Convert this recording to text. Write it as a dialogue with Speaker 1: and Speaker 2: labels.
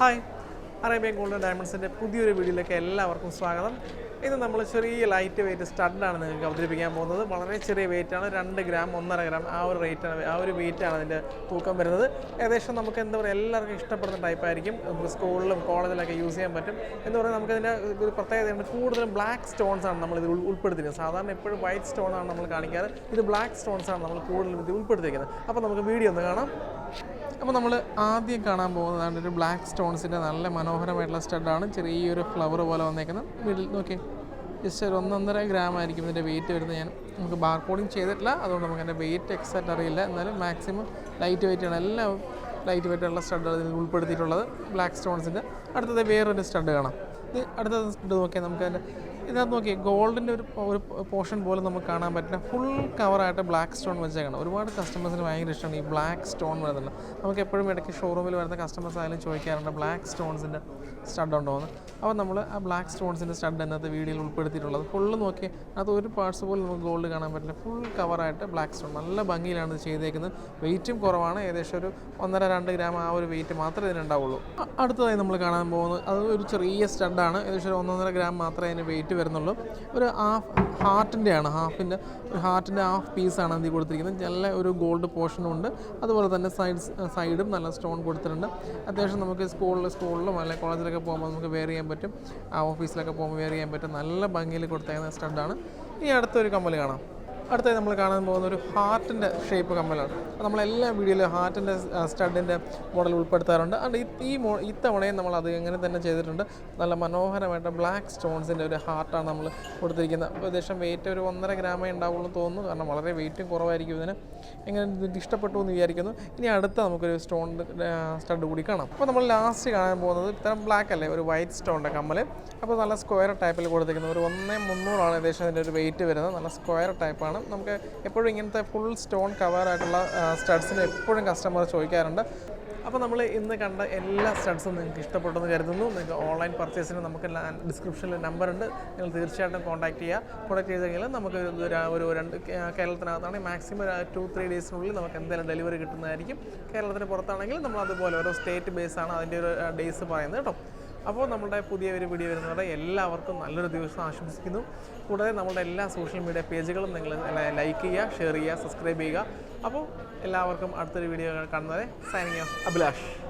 Speaker 1: Hi, Arabian Gold and Diamonds in the Pudu video like Ella or Swagalam. In the Namashari lightweight stud and the began both of the cherry weight and 2 gram, 1 gram, our rate and our weight and the Tukam Bertha. Addition Namakan the Ella type Arikim, school of college like a museum button, and the Namaka and food and black stones are normally Ulperdin, Southern white stone on Namalkanika, the black stones are normal pool with the Ulperdin. Upon the video, the അപ്പോൾ നമ്മൾ ആദ്യം കാണാൻ പോകുന്നതാണ് ഒരു black സ്റ്റോൺസിൻ്റെ നല്ല മനോഹരമായിട്ടുള്ള സ്റ്റഡാണ് ചെറിയൊരു flower പോലെ വന്നേക്കുന്നത് മിഡിൽ നോക്കി ജസ്റ്റ് ഒരു 1.5 ഗ്രാം ആയിരിക്കും ഇതിൻ്റെ വെയിറ്റ് വരുന്നത് നമുക്ക് ബാർ കോഡിങ് ചെയ്തിട്ടില്ല അതുകൊണ്ട് നമുക്ക് അതിൻ്റെ വെയിറ്റ് എക്സാക്റ്റ് അറിയില്ല എന്നാലും മാക്സിമം ലൈറ്റ് വെയിറ്റ് ആണ് എല്ലാം ലൈറ്റ് വെയിറ്റ് ഉള്ള സ്റ്റഡുകൾ ഇതിൽ ഉൾപ്പെടുത്തിയിട്ടുള്ളത് ബ്ലാക്ക് സ്റ്റോൺസിൻ്റെ അടുത്തത് വേറൊരു സ്റ്റഡ് കാണാം ഇത് അടുത്ത സ്റ്റഡ് നോക്കിയാൽ നമുക്ക് അതിൻ്റെ ഇതിനകത്ത് നോക്കി ഗോൾഡിൻ്റെ ഒരു പോർഷൻ പോലും നമുക്ക് കാണാൻ പറ്റില്ല ഫുൾ കവറായിട്ട് ബ്ലാക്ക് സ്റ്റോൺ വെച്ചേക്കണം ഒരുപാട് കസ്റ്റമേഴ്സിന് ഭയങ്കര ഇഷ്ടമാണ് ഈ ബ്ലാക്ക് സ്റ്റോൺ വരുന്നത് നമുക്ക് എപ്പോഴും ഇടയ്ക്ക് ഷോറൂമിൽ വരുന്ന കസ്റ്റമേഴ്സ് ആയാലും ചോദിക്കാറുണ്ട് ബ്ലാക്ക് സ്റ്റോൺസിൻ്റെ സ്റ്റഡ് ഉണ്ടോ എന്ന് അപ്പോൾ നമ്മൾ ആ ബ്ലാക്ക് സ്റ്റോൺസിൻ്റെ സ്റ്റഡ് എന്നത്തെ വീഡിയോയിൽ ഉൾപ്പെടുത്തിയിട്ടുള്ളത് ഫുള്ള് നോക്കി അത് ഒരു പാർട്സ് പോലും നമുക്ക് ഗോൾഡ് കാണാൻ പറ്റില്ല ഫുൾ കവറായിട്ട് ബ്ലാക്ക് സ്റ്റോൺ നല്ല ഭംഗിയിലാണ് ഇത് ചെയ്തേക്കുന്നത് വെയിറ്റും കുറവാണ് ഏകദേശം ഒരു 1.5-2 ഗ്രാം ആ ഒരു വെയിറ്റ് മാത്രമേ ഇതിനുണ്ടാവുള്ളൂ അടുത്തതായി നമ്മൾ കാണാൻ പോകുന്നത് അത് ഒരു ചെറിയ സ്റ്റഡാണ് ഏകദേശം 1.5 ഗ്രാം മാത്രമേ അതിന് വെയിറ്റ് വരുന്നുള്ളൂ ഒരു ഹാർട്ടിൻ്റെയാണ് ഹാർട്ടിൻ്റെ ഹാഫ് പീസാണ് അതിൽ കൊടുത്തിരിക്കുന്നത് നല്ല ഒരു ഗോൾഡ് പോർഷനും ഉണ്ട് അതുപോലെ തന്നെ സൈഡും നല്ല സ്റ്റോൺ കൊടുത്തിട്ടുണ്ട് അത്യാവശ്യം നമുക്ക് സ്കൂളിലും അല്ലെങ്കിൽ കോളേജിലൊക്കെ പോകുമ്പോൾ നമുക്ക് വെയർ ചെയ്യാൻ പറ്റും ഓഫീസിലൊക്കെ പോകുമ്പോൾ വെയർ ചെയ്യാൻ പറ്റും നല്ല ഭംഗിയിൽ കൊടുത്തേക്കുന്ന സ്റ്റഡാണ് ഇനി അടുത്തൊരു കമ്മൽ കാണാം അടുത്തായി നമ്മൾ കാണാൻ പോകുന്ന ഒരു ഹാർട്ടിൻ്റെ ഷേപ്പ് കമ്മലാണ് നമ്മളെല്ലാ വീഡിയോയിലും ഹാർട്ടിൻ്റെ സ്റ്റഡിൻ്റെ മോഡൽ ഉൾപ്പെടുത്താറുണ്ട് അതുകൊണ്ട് ഇത്തവണയും നമ്മൾ അത് എങ്ങനെ തന്നെ ചെയ്തിട്ടുണ്ട് നല്ല മനോഹരമായിട്ട് ബ്ലാക്ക് സ്റ്റോൺസിൻ്റെ ഒരു ഹാർട്ടാണ് നമ്മൾ കൊടുത്തിരിക്കുന്നത് ഏകദേശം വെയിറ്റ് ഒരു 1.5 ഗ്രാമേ ഉണ്ടാവുള്ളൂ തോന്നുന്നു കാരണം വളരെ വെയിറ്റും കുറവായിരിക്കും ഇതിന് എങ്ങനെ ഇഷ്ടപ്പെട്ടു എന്ന് വിചാരിക്കുന്നു ഇനി അടുത്ത നമുക്കൊരു സ്റ്റോൺ സ്റ്റഡ് കൂടി കാണാം അപ്പോൾ നമ്മൾ ലാസ്റ്റ് കാണാൻ പോകുന്നത് ഇത്തരം ബ്ലാക്ക് അല്ലേ ഒരു വൈറ്റ് സ്റ്റോണിൻ്റെ കമ്മൽ അപ്പോൾ നല്ല സ്ക്വയർ ടൈപ്പിൽ കൊടുത്തിരിക്കുന്നത് ഒരു 1.300 ഏകദേശം അതിൻ്റെ ഒരു വെയിറ്റ് വരുന്നത് നല്ല സ്ക്വയർ ടൈപ്പാണ് നമുക്ക് എപ്പോഴും ഇങ്ങനത്തെ ഫുൾ സ്റ്റോൺ കവറായിട്ടുള്ള സ്റ്റഡ്സിന് എപ്പോഴും കസ്റ്റമർ ചോദിക്കാറുണ്ട് അപ്പോൾ നമ്മൾ ഇന്ന് കണ്ട എല്ലാ സ്റ്റഡ്സും നിങ്ങൾക്ക് ഇഷ്ടപ്പെട്ടെന്ന് കരുതുന്നു നിങ്ങൾക്ക് ഓൺലൈൻ പർച്ചേസിന് നമുക്ക് ഡിസ്ക്രിപ്ഷനിൽ നമ്പറുണ്ട് നിങ്ങൾ തീർച്ചയായിട്ടും കോൺടാക്ട് ചെയ്ത് കഴിഞ്ഞാൽ നമുക്ക് ഒരു കേരളത്തിനകത്താണെങ്കിൽ മാക്സിമം 2-3 ഡേയ്സിനുള്ളിൽ നമുക്ക് എന്തായാലും ഡെലിവറി കിട്ടുന്നതായിരിക്കും കേരളത്തിന് പുറത്താണെങ്കിൽ നമ്മൾ അതുപോലെ ഓരോ സ്റ്റേറ്റ് ബേസാണ് അതിൻ്റെ ഒരു ഡേയ്സ് പറയുന്നത് കേട്ടോ അപ്പോൾ നമ്മുടെ പുതിയ ഒരു വീഡിയോ വരുന്നവരെ എല്ലാവർക്കും നല്ലൊരു ദിവസം ആശംസിക്കുന്നു കൂടാതെ നമ്മുടെ എല്ലാ സോഷ്യൽ മീഡിയ പേജുകളും നിങ്ങൾ ലൈക്ക് ചെയ്യുക ഷെയർ ചെയ്യുക സബ്സ്ക്രൈബ് ചെയ്യുക അപ്പോൾ എല്ലാവർക്കും അടുത്തൊരു വീഡിയോ കാണുന്നവരെ സൈനിങ് ഓഫ് അഭിലാഷ്